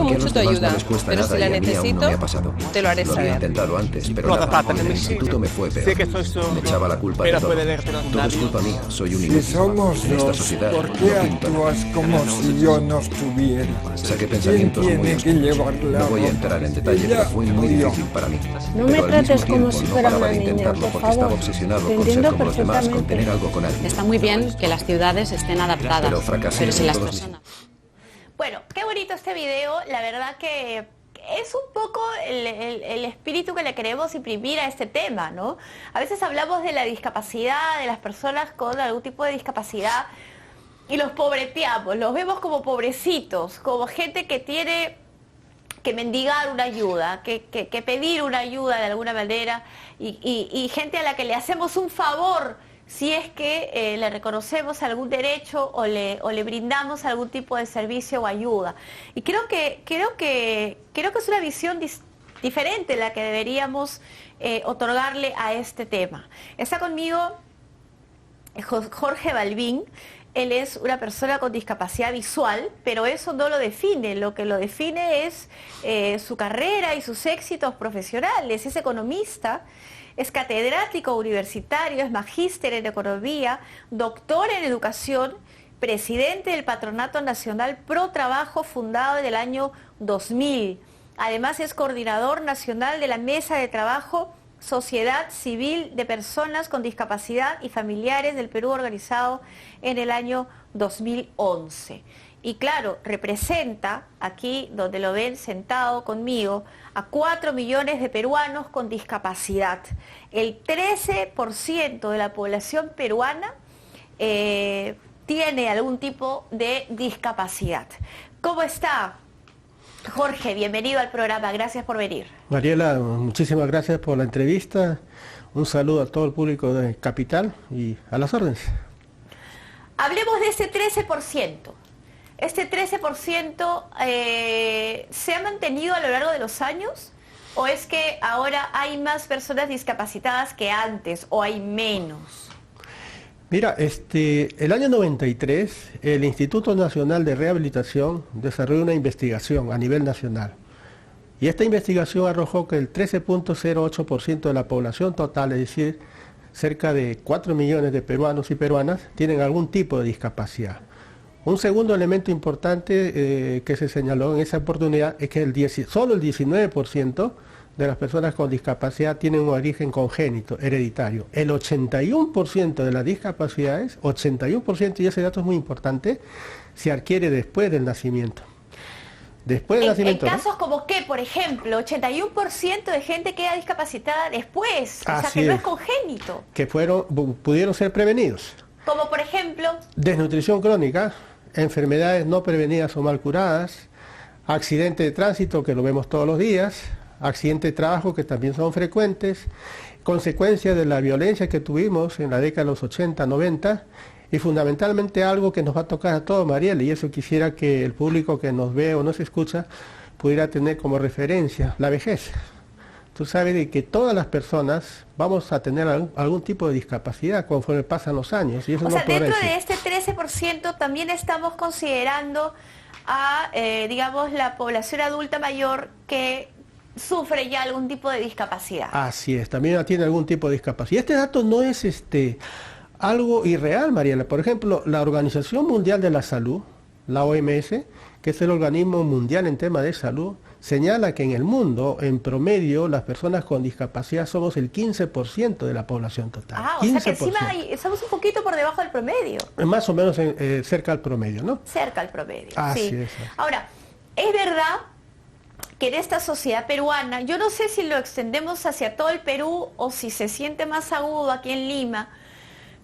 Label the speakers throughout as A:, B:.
A: agradezco mucho tu ayuda, pero si la
B: no
A: necesito,
B: me ha pasado.
A: te lo haré
B: Lo había
A: saber.
B: intentado antes, pero en el instituto me fue peor. Me echaba la culpa de todo. Todo es culpa mía, soy un
C: Si
B: inútil.
C: somos
B: En esta
C: dos,
B: sociedad
C: ¿por
B: no
C: qué
B: pinta nada.
C: actúas como si yo no estuviera?
B: Saqué
C: ¿Quién
B: pensamientos muy
C: tiene que
B: oscuros.
C: llevar la
B: No voy a
C: ropa?
B: entrar en detalle,
C: ¿Ella
B: pero fue muy
C: o yo?
B: difícil para mí.
D: No me
B: Pero al
D: trates
B: mismo
D: como
B: tiempo,
D: si
B: no
D: fuera
B: paraba
D: una
B: de
D: niña,
B: intentarlo
D: por
B: porque estaba
D: favor.
B: obsesionado
D: Te
B: con ser
D: entiendo
B: como los demás, con
D: perfectamente.
B: tener algo con alguien.
E: Está muy bien que las ciudades estén adaptadas,
B: Pero fracasé
E: pero si
B: en
E: las
B: todos mis-
E: personas...
F: Bueno, qué bonito este video, la verdad que es un poco el espíritu que le queremos imprimir a este tema, ¿no? A veces hablamos de la discapacidad, de las personas con algún tipo de discapacidad y los pobreteamos, los vemos como pobrecitos, como gente que tiene que mendigar una ayuda, que pedir una ayuda de alguna manera y gente a la que le hacemos un favor si es que le reconocemos algún derecho o le brindamos algún tipo de servicio o ayuda. Y creo que es una visión diferente la que deberíamos otorgarle a este tema. Está conmigo Jorge Balbín. Él es una persona con discapacidad visual, pero eso no lo define. Lo que lo define es su carrera y sus éxitos profesionales. Es economista, es catedrático universitario, es magíster en economía, doctor en educación, presidente del Patronato Nacional Pro Trabajo fundado en el año 2000. Además es coordinador nacional de la Mesa de Trabajo Sociedad Civil de Personas con Discapacidad y Familiares del Perú, organizado en el año 2011. Y claro, representa, aquí donde lo ven sentado conmigo, a 4 millones de peruanos con discapacidad. El 13% de la población peruana tiene algún tipo de discapacidad. ¿Cómo está, Jorge? Bienvenido al programa, gracias por venir.
G: Mariela, muchísimas gracias por la entrevista. Un saludo a todo el público de Capital y a las órdenes.
F: Hablemos de ese 13%. ¿Este 13% se ha mantenido a lo largo de los años? ¿O es que ahora hay más personas discapacitadas que antes o hay menos?
G: Mira, el año 93, el Instituto Nacional de Rehabilitación desarrolló una investigación a nivel nacional. Y esta investigación arrojó que el 13.08% de la población total, es decir, cerca de 4 millones de peruanos y peruanas, tienen algún tipo de discapacidad. Un segundo elemento importante que se señaló en esa oportunidad es que solo el 19% de las personas con discapacidad tienen un origen congénito, hereditario. El 81% de las discapacidades, 81%, y ese dato es muy importante, se adquiere después del nacimiento. Después del nacimiento.
F: En casos como que, por ejemplo, 81% de gente queda discapacitada después, o sea que no es congénito.
G: Que pudieron ser prevenidos.
F: Como por ejemplo...
G: Desnutrición crónica, enfermedades no prevenidas o mal curadas, accidente de tránsito, que lo vemos todos los días, accidente de trabajo, que también son frecuentes, consecuencias de la violencia que tuvimos en la década de los 80, 90, y fundamentalmente algo que nos va a tocar a todos, Mariela, y eso quisiera que el público que nos ve o nos escucha pudiera tener como referencia, la vejez. Tú sabes de que todas las personas vamos a tener algún tipo de discapacidad conforme pasan los años. Y eso
F: o
G: no
F: sea, dentro
G: decir.
F: de este 13% también estamos considerando a, digamos, la población adulta mayor que sufre ya algún tipo de discapacidad.
G: Así es, también tiene algún tipo de discapacidad. Este dato no es algo irreal, Mariela. Por ejemplo, la Organización Mundial de la Salud, la OMS, que es el organismo mundial en tema de salud, señala que en el mundo, en promedio, las personas con discapacidad somos el 15% de la población total.
F: O sea que encima estamos un poquito por debajo del promedio.
G: Más o menos cerca al promedio, ¿no?
F: Cerca al promedio,
G: Así
F: sí.
G: es.
F: Ahora, es verdad que en esta sociedad peruana, yo no sé si lo extendemos hacia todo el Perú o si se siente más agudo aquí en Lima,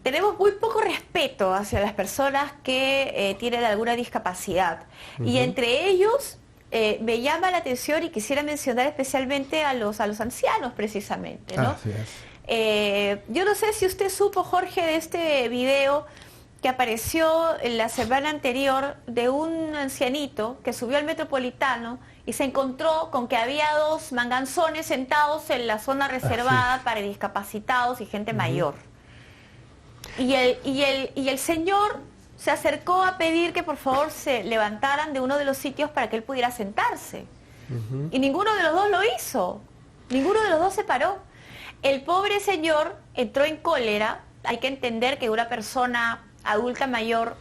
F: tenemos muy poco respeto hacia las personas que tienen alguna discapacidad. Y entre ellos me llama la atención y quisiera mencionar especialmente a los ancianos precisamente, ¿no?
G: Así es.
F: Yo no sé si usted supo, Jorge, de este video que apareció en la semana anterior de un ancianito que subió al Metropolitano y se encontró con que había 2 manganzones sentados en la zona reservada para discapacitados y gente mayor. Y el señor se acercó a pedir que por favor se levantaran de uno de los sitios para que él pudiera sentarse. Y ninguno de los dos lo hizo. Ninguno de los dos se paró. El pobre señor entró en cólera. Hay que entender que una persona adulta mayor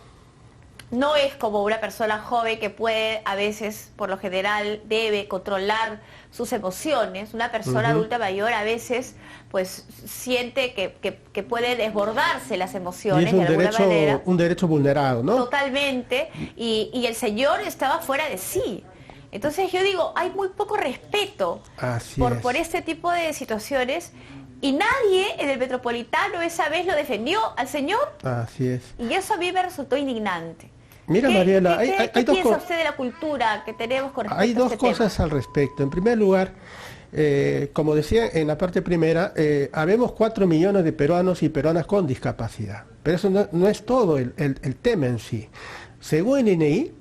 F: no es como una persona joven que puede, a veces, por lo general, debe controlar sus emociones. Una persona adulta mayor a veces pues siente que puede desbordarse las emociones de alguna manera.
G: Un derecho vulnerado, ¿no?
F: Totalmente. Y el señor estaba fuera de sí. Entonces yo digo, hay muy poco respeto por este tipo de situaciones. Y nadie en el Metropolitano esa vez lo defendió al señor.
G: Así es.
F: Y eso a mí me resultó indignante.
G: Mira, Mariela,
F: ¿Qué piensa usted de la cultura que tenemos con respecto a este tema?
G: Hay dos cosas al respecto. En primer lugar, como decía en la parte primera, habemos 4 millones de peruanos y peruanas con discapacidad. Pero eso no es todo el tema en sí. Según el INEI,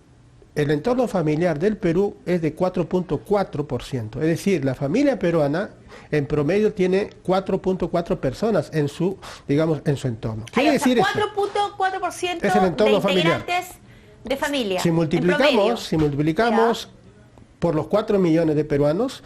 G: el entorno familiar del Perú es de 4.4%. Es decir, la familia peruana en promedio tiene 4.4 personas en su, digamos, en su entorno.
F: ¿Quiere decir 4.4%
G: es el entorno
F: de integrantes de familia?
G: Si multiplicamos por los 4 millones de peruanos,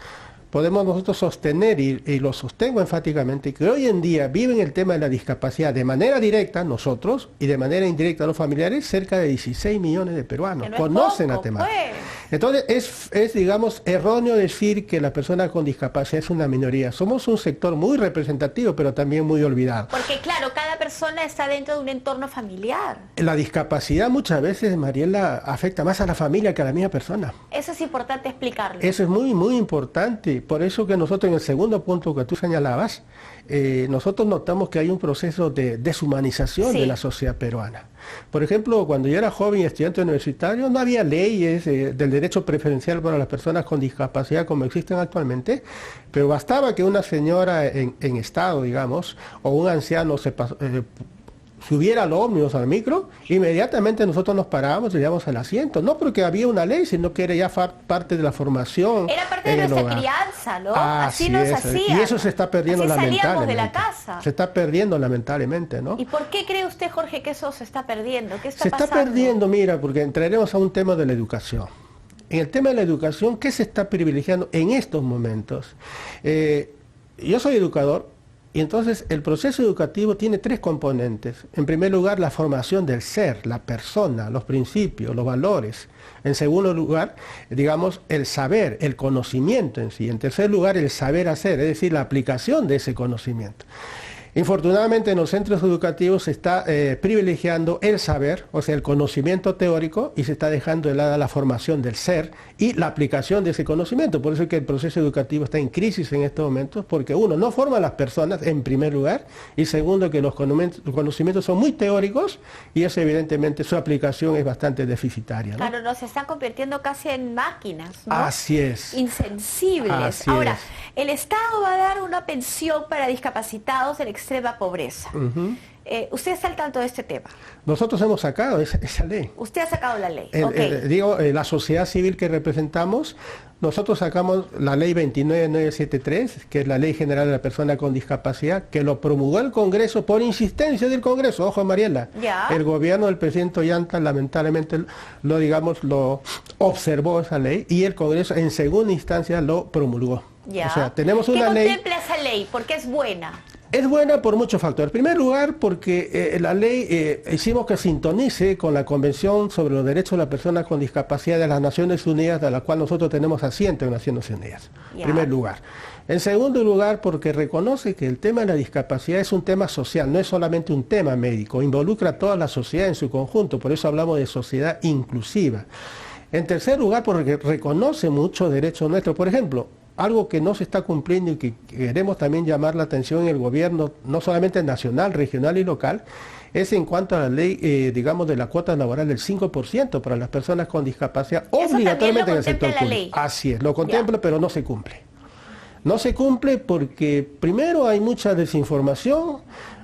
G: podemos nosotros sostener, y lo sostengo enfáticamente, que hoy en día viven el tema de la discapacidad de manera directa nosotros y de manera indirecta los familiares, cerca de 16 millones de peruanos conocen la temática. Entonces es, digamos, erróneo decir que la persona con discapacidad es una minoría. Somos un sector muy representativo, pero también muy olvidado.
F: Porque claro, cada persona está dentro de un entorno familiar.
G: La discapacidad muchas veces, Mariela, afecta más a la familia que a la misma persona.
F: Eso es importante explicarlo.
G: Eso es muy, muy importante. Por eso que nosotros en el segundo punto que tú señalabas, nosotros notamos que hay un proceso de deshumanización de la sociedad peruana. Por ejemplo, cuando yo era joven y estudiante universitario, no había leyes del derecho preferencial para las personas con discapacidad como existen actualmente, pero bastaba que una señora en estado, digamos, o un anciano subiera al ómnibus, al micro, inmediatamente nosotros nos parábamos y le dábamos el asiento. No porque había una ley, sino que era ya parte de la formación.
F: Era parte de nuestra crianza, ¿no? Así nos hacían.
G: Y eso se está perdiendo lamentablemente.
F: Salíamos de la casa.
G: Se está perdiendo lamentablemente, ¿no?
F: ¿Y por qué cree usted, Jorge, que eso se está perdiendo? ¿Qué está
G: pasando? Se está perdiendo, mira, porque entraremos a un tema de la educación. En el tema de la educación, ¿qué se está privilegiando en estos momentos? Yo soy educador. Y entonces el proceso educativo tiene 3 componentes. En primer lugar, la formación del ser, la persona, los principios, los valores. En segundo lugar, digamos, el saber, el conocimiento en sí. En tercer lugar, el saber hacer, es decir, la aplicación de ese conocimiento. Infortunadamente en los centros educativos se está privilegiando el saber, o sea, el conocimiento teórico, y se está dejando de lado la formación del ser y la aplicación de ese conocimiento. Por eso es que el proceso educativo está en crisis en estos momentos, porque uno, no forma a las personas en primer lugar, y segundo, que los conocimientos son muy teóricos, y eso evidentemente su aplicación es bastante deficitaria, ¿no?
F: Claro, nos están convirtiendo casi en máquinas, ¿no?
G: Así es.
F: Insensibles.
G: Así
F: Ahora,
G: es.
F: el Estado va a dar una pensión para discapacitados en extrema pobreza. ¿Usted está al tanto de este tema?
G: Nosotros hemos sacado esa ley.
F: ¿Usted ha sacado la ley?
G: La sociedad civil que representamos, nosotros sacamos la ley 29973, que es la Ley General de la Persona con Discapacidad, que lo promulgó el Congreso por insistencia del Congreso. Ojo, Mariela.
F: Ya.
G: El gobierno del presidente Ollanta lamentablemente lo observó esa ley, y el Congreso en segunda instancia lo promulgó.
F: Ya.
G: O sea, tenemos una ley.
F: ¿Qué contempla esa ley? ¿Por qué es buena?
G: Es buena por muchos factores. En primer lugar, porque la ley hicimos que sintonice con la Convención sobre los Derechos de las Personas con Discapacidad de las Naciones Unidas, de la cual nosotros tenemos asiento en Naciones Unidas. En primer lugar. En segundo lugar, porque reconoce que el tema de la discapacidad es un tema social, no es solamente un tema médico, involucra a toda la sociedad en su conjunto, por eso hablamos de sociedad inclusiva. En tercer lugar, porque reconoce muchos derechos nuestros. Por ejemplo, algo que no se está cumpliendo y que queremos también llamar la atención en el gobierno, no solamente nacional, regional y local, es en cuanto a la ley, digamos, de la cuota laboral del 5% para las personas con discapacidad, obligatoriamente en el sector público. Así es, lo contempla, pero no se cumple. No se cumple porque primero hay mucha desinformación,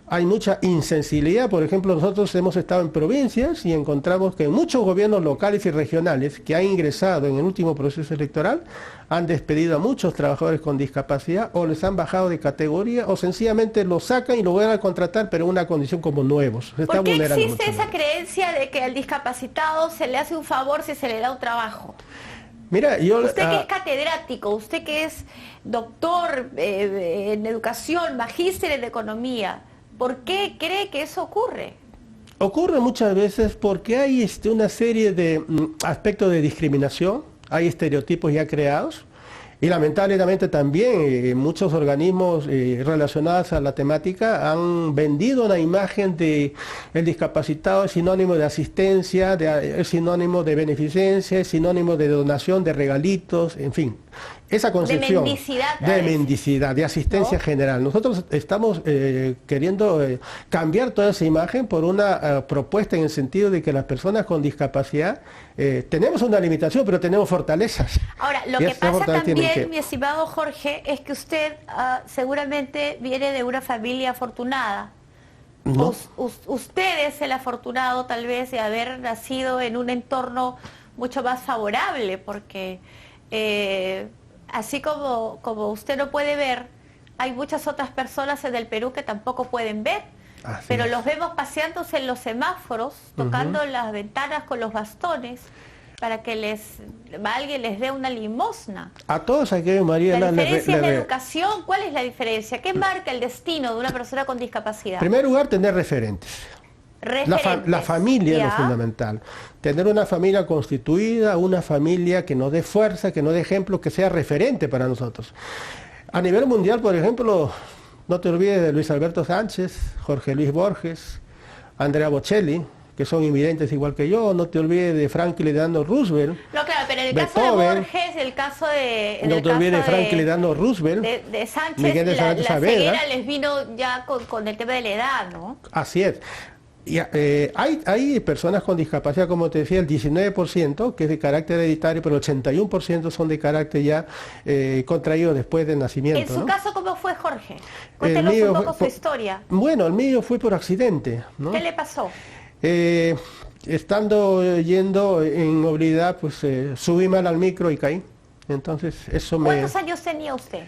G: hay mucha insensibilidad. Por ejemplo, nosotros hemos estado en provincias y encontramos que muchos gobiernos locales y regionales que han ingresado en el último proceso electoral han despedido a muchos trabajadores con discapacidad o les han bajado de categoría o sencillamente los sacan y lo vuelven a contratar, pero en una condición como nuevos.
F: ¿Por qué existe esa creencia de que al discapacitado se le hace un favor si se le da un trabajo?
G: Mira,
F: usted que es catedrático, usted que es doctor en educación, magíster en economía, ¿por qué cree que eso ocurre?
G: Ocurre muchas veces porque hay una serie de aspectos de discriminación, hay estereotipos ya creados y lamentablemente también muchos organismos relacionados a la temática han vendido una imagen de el discapacitado es sinónimo de asistencia, es sinónimo de beneficencia, es sinónimo de donación, de regalitos, en fin. Esa concepción de mendicidad, de asistencia general. Nosotros estamos queriendo cambiar toda esa imagen por una propuesta en el sentido de que las personas con discapacidad tenemos una limitación, pero tenemos fortalezas.
F: Ahora, lo que pasa también, mi estimado Jorge, es que usted seguramente viene de una familia afortunada.
G: No.
F: Usted es el afortunado tal vez de haber nacido en un entorno mucho más favorable, porque así como usted no puede ver, hay muchas otras personas en el Perú que tampoco pueden ver, pero los vemos paseándose en los semáforos, tocando las ventanas con los bastones, para que alguien les dé una limosna.
G: A todos aquellos, María...
F: La diferencia es la educación. ¿Cuál es la diferencia? ¿Qué marca el destino de una persona con discapacidad?
G: En primer lugar, tener referentes. La familia es lo fundamental. Tener una familia constituida, una familia que nos dé fuerza, que nos dé ejemplo, que sea referente para nosotros. A nivel mundial, por ejemplo, no te olvides de Luis Alberto Sánchez, Jorge Luis Borges, Andrea Bocelli, que son invidentes igual que yo, no te olvides de Franklin Delano Roosevelt.
F: No, claro, pero en el caso de Borges, el caso de...
G: No te olvides de Franklin Delano Roosevelt.
F: De Sánchez, la ceguera les vino ya con el tema de la edad, ¿no?
G: Así es. Y, hay personas con discapacidad, como te decía, el 19% que es de carácter hereditario, pero el 81% son de carácter ya contraído después del nacimiento.
F: En su caso, ¿cómo fue, Jorge? Cuéntenos un poco su historia.
G: Bueno, el mío fue por accidente, ¿no?
F: ¿Qué le pasó?
G: Estando yendo en movilidad, pues subí mal al micro y caí. Entonces, eso me...
F: ¿Cuántos años tenía usted?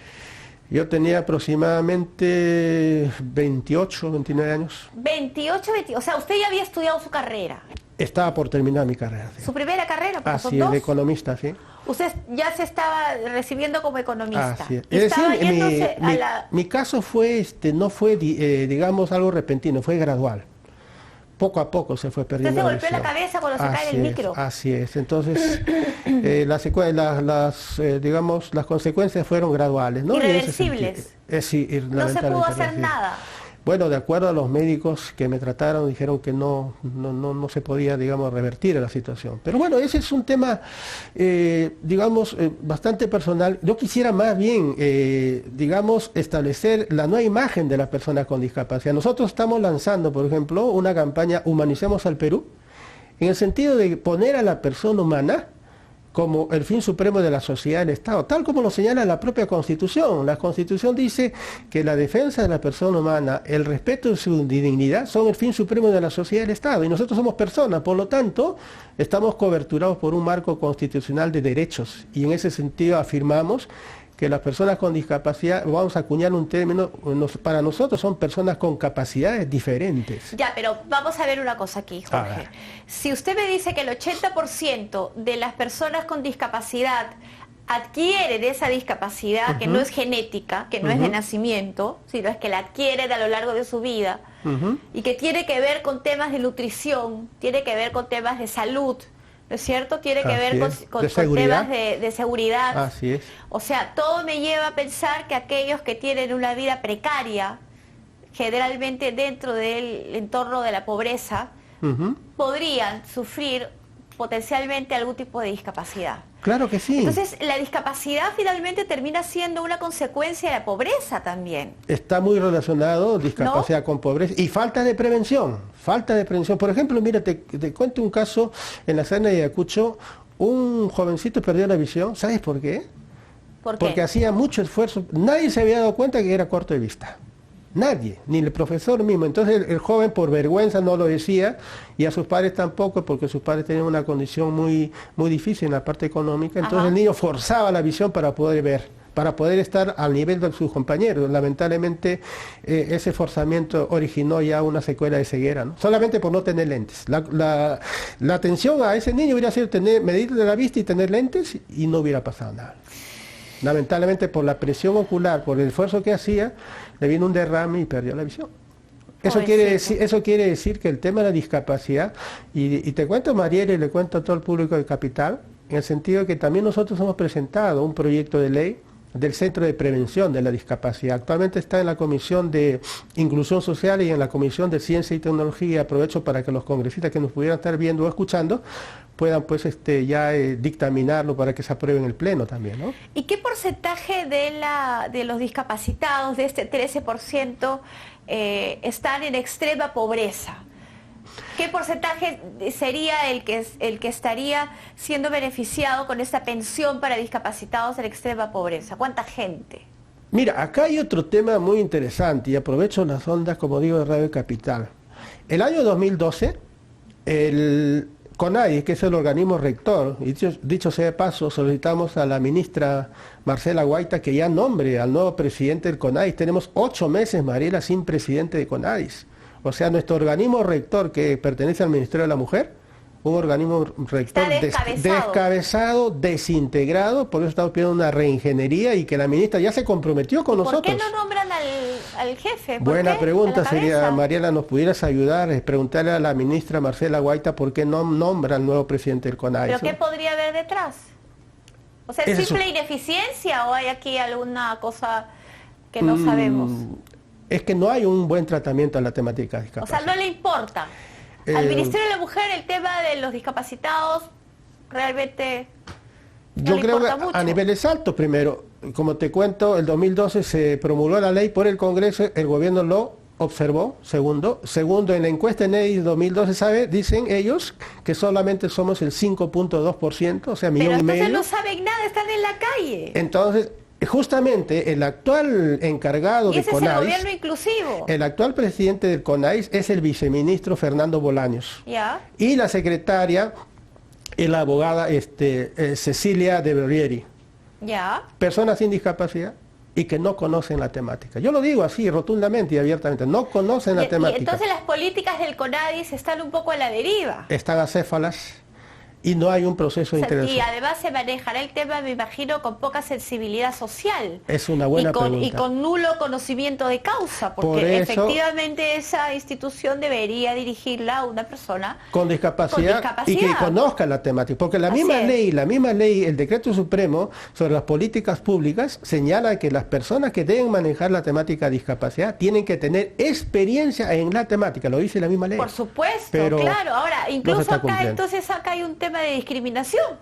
G: Yo tenía aproximadamente 28, 29 años.
F: 28, o sea, usted ya había estudiado su carrera.
G: Estaba por terminar mi carrera. Sí.
F: ¿Su primera carrera?
G: Así es, de economista, sí.
F: Usted ya se estaba recibiendo como economista.
G: Así es. Es decir, mi caso fue, no fue, digamos, algo repentino, fue gradual. Poco a poco se fue perdiendo.
F: ¿Usted se golpeó la cabeza cuando se cae el micro?
G: Así es. Entonces, digamos, las consecuencias fueron graduales, ¿no?
F: Irreversibles.
G: Sí,
F: no se pudo hacer nada.
G: Bueno, de acuerdo a los médicos que me trataron, dijeron que no se podía, digamos, revertir la situación. Pero bueno, ese es un tema, digamos, bastante personal. Yo quisiera más bien, digamos, establecer la nueva imagen de las personas con discapacidad. Nosotros estamos lanzando, por ejemplo, una campaña Humanicemos al Perú, en el sentido de poner a la persona humana como el fin supremo de la sociedad del Estado, tal como lo señala la propia Constitución. La Constitución dice que la defensa de la persona humana, el respeto de su dignidad, son el fin supremo de la sociedad del Estado. Y nosotros somos personas, por lo tanto, estamos coberturados por un marco constitucional de derechos. Y en ese sentido afirmamos que las personas con discapacidad, vamos a acuñar un término, para nosotros son personas con capacidades diferentes.
F: Ya, pero vamos a ver una cosa aquí, Jorge. Si usted me dice que el 80% de las personas con discapacidad adquieren esa discapacidad, que no es genética, que no es de nacimiento, sino es que la adquieren a lo largo de su vida, y que tiene que ver con temas de nutrición, tiene que ver con temas de salud, ¿no es cierto? Tiene que ver con temas de seguridad.
G: Así es.
F: O sea, todo me lleva a pensar que aquellos que tienen una vida precaria, generalmente dentro del entorno de la pobreza, podrían sufrir potencialmente algún tipo de discapacidad.
G: Claro que sí.
F: Entonces, la discapacidad finalmente termina siendo una consecuencia de la pobreza también.
G: Está muy relacionado discapacidad con pobreza y falta de prevención. Falta de prevención. Por ejemplo, mira, te cuento un caso en la Serna de Ayacucho. Un jovencito perdió la visión. ¿Sabes por qué?
F: ¿Por qué?
G: Porque hacía mucho esfuerzo. Nadie se había dado cuenta que era corto de vista. Nadie, ni el profesor mismo. Entonces el joven por vergüenza no lo decía y a sus padres tampoco, porque sus padres tenían una condición muy difícil en la parte económica. Entonces el niño forzaba la visión para poder ver, para poder estar al nivel de sus compañeros. Lamentablemente ese forzamiento originó ya una secuela de ceguera, ¿no? Solamente por no tener lentes. La atención a ese niño hubiera sido medirle la vista y tener lentes y no hubiera pasado nada. Lamentablemente por la presión ocular, por el esfuerzo que hacía, le vino un derrame y perdió la visión. Eso quiere decir que el tema de la discapacidad, y te cuento, Mariela, y le cuento a todo el público de Capital, en el sentido de que también nosotros hemos presentado un proyecto de ley del Centro de Prevención de la Discapacidad. Actualmente está en la Comisión de Inclusión Social y en la Comisión de Ciencia y Tecnología. Aprovecho para que los congresistas que nos pudieran estar viendo o escuchando puedan pues ya dictaminarlo para que se apruebe en el Pleno también, ¿no?
F: ¿Y qué porcentaje de los discapacitados, de este 13%, están en extrema pobreza? ¿Qué porcentaje sería el que estaría siendo beneficiado con esta pensión para discapacitados en extrema pobreza? ¿Cuánta gente?
G: Mira, acá hay otro tema muy interesante y aprovecho las ondas, como digo, de Radio Capital. El año 2012, el CONADIS, que es el organismo rector, y dicho sea de paso, solicitamos a la ministra Marcela Guaita que ya nombre al nuevo presidente del CONADIS. Tenemos 8 meses, Mariela, sin presidente de CONADIS. O sea, nuestro organismo rector, que pertenece al Ministerio de la Mujer, un organismo rector descabezado, desintegrado, por eso estamos pidiendo una reingeniería y que la ministra ya se comprometió con nosotros.
F: ¿Por qué no nombran al jefe?
G: Buena pregunta sería, Mariela, ¿nos pudieras ayudar? Preguntarle a la ministra Marcela Guaita por qué no nombra al nuevo presidente del CONADIS.
F: ¿Pero qué podría haber detrás? O sea, ¿es simple ineficiencia o hay aquí alguna cosa que no sabemos?
G: Es que no hay un buen tratamiento a la temática de discapacidad.
F: O sea, no le importa. Al Ministerio de la Mujer el tema de los discapacitados realmente no
G: yo creo que
F: mucho.
G: A niveles altos, primero, como te cuento, el 2012 se promulgó la ley por el Congreso, el gobierno lo observó. Segundo, en la encuesta ENEDIS 2012, dicen ellos que solamente somos el 5.2%, o sea, millón y medio.
F: Pero entonces no saben nada, están en la calle.
G: Entonces, justamente el actual encargado de CONADIS,
F: es el gobierno inclusivo.
G: El actual presidente del CONADIS es el viceministro Fernando Bolaños.
F: ¿Ya?
G: Y la secretaria es la abogada Cecilia de Berrieri.
F: ¿Ya?
G: Personas sin discapacidad y que no conocen la temática. Yo lo digo así, rotundamente y abiertamente, no conocen la temática.
F: Y entonces las políticas del CONADIS están un poco a la deriva.
G: Están acéfalas. Y no hay un proceso de integración.
F: Y además se manejará el tema, me imagino, con poca sensibilidad social.
G: Es una buena pregunta.
F: Y con nulo conocimiento de causa, porque efectivamente esa institución debería dirigirla a una persona
G: con discapacidad y que conozca la temática. Porque la misma ley, el Decreto Supremo sobre las políticas públicas, señala que las personas que deben manejar la temática de discapacidad tienen que tener experiencia en la temática, lo dice la misma ley.
F: Por supuesto, pero claro. Ahora, incluso acá hay un tema de discriminación.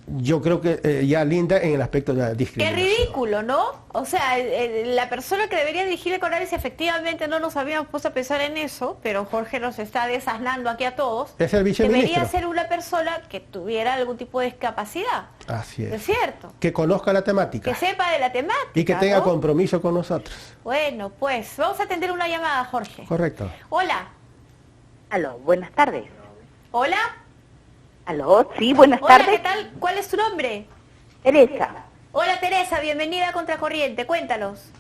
G: Yo creo que ya linda en el aspecto de la discriminación.
F: Qué ridículo, ¿no? O sea, la persona que debería dirigir el CONADIS, efectivamente no nos habíamos puesto a pensar en eso, pero Jorge nos está desasnando aquí a todos.
G: Es el viceministro.
F: Debería ser una persona que tuviera algún tipo de discapacidad.
G: Así es.
F: ¿Es cierto?
G: Que conozca la temática.
F: Que sepa de la temática.
G: Y que tenga compromiso con nosotros.
F: Bueno, pues vamos a atender una llamada, Jorge.
G: Correcto.
F: Hola.
D: Aló, buenas tardes.
F: Hola.
D: Aló, sí, buenas tardes.
F: Hola, ¿qué tal? ¿Cuál es tu nombre?
D: Teresa.
F: Hola, Teresa, bienvenida a Contracorriente, cuéntanos.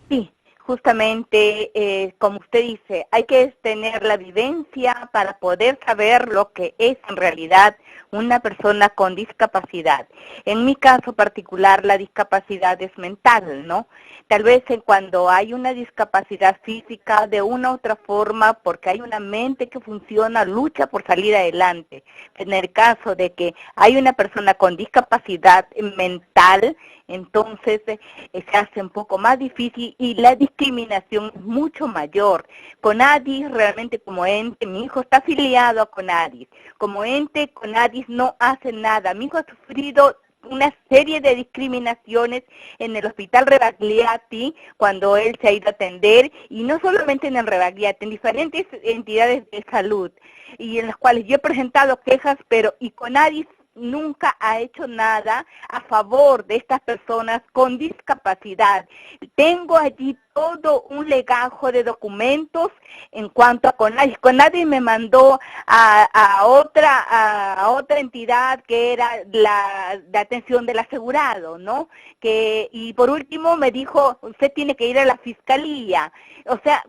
D: Sí, justamente, como usted dice, hay que tener la vivencia para poder saber lo que es en realidad una persona con discapacidad. En mi caso particular, la discapacidad es mental, ¿no? Tal vez cuando hay una discapacidad física, de una u otra forma, porque hay una mente que funciona, lucha por salir adelante. En el caso de que hay una persona con discapacidad mental, entonces se hace un poco más difícil y la discriminación es mucho mayor. CONADIS realmente como ente, mi hijo está afiliado a CONADIS. Como ente, CONADIS no hace nada. Mi hijo ha sufrido una serie de discriminaciones en el hospital Rebagliati cuando él se ha ido a atender, y no solamente en el Rebagliati, en diferentes entidades de salud, y en las cuales yo he presentado quejas, y CONADIS nunca ha hecho nada a favor de estas personas con discapacidad. Tengo allí todo un legajo de documentos en cuanto a CONADIS. CONADIS me mandó a otra entidad que era la de atención del asegurado, ¿no? Y por último me dijo, usted tiene que ir a la fiscalía. O sea,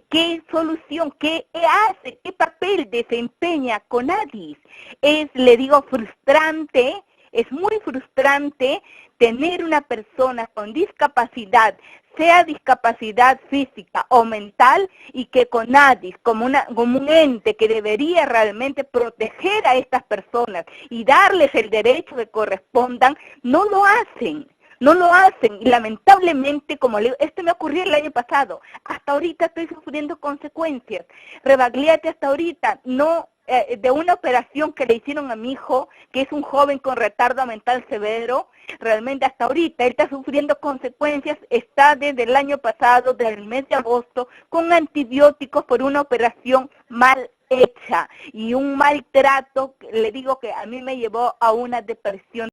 D: ¿qué solución, qué hace, qué papel desempeña CONADIS? Le digo, frustrante, es muy frustrante tener una persona con discapacidad, sea discapacidad física o mental, y que CONADIS, como un ente que debería realmente proteger a estas personas y darles el derecho que correspondan, no lo hacen. No lo hacen, y lamentablemente, como le digo, esto me ocurrió el año pasado, hasta ahorita estoy sufriendo consecuencias. Rebagliati hasta ahorita no, de una operación que le hicieron a mi hijo, que es un joven con retardo mental severo, realmente hasta ahorita él está sufriendo consecuencias, está desde el año pasado, desde el mes de agosto, con antibióticos por una operación mal hecha y un maltrato, le digo que a mí me llevó a una depresión.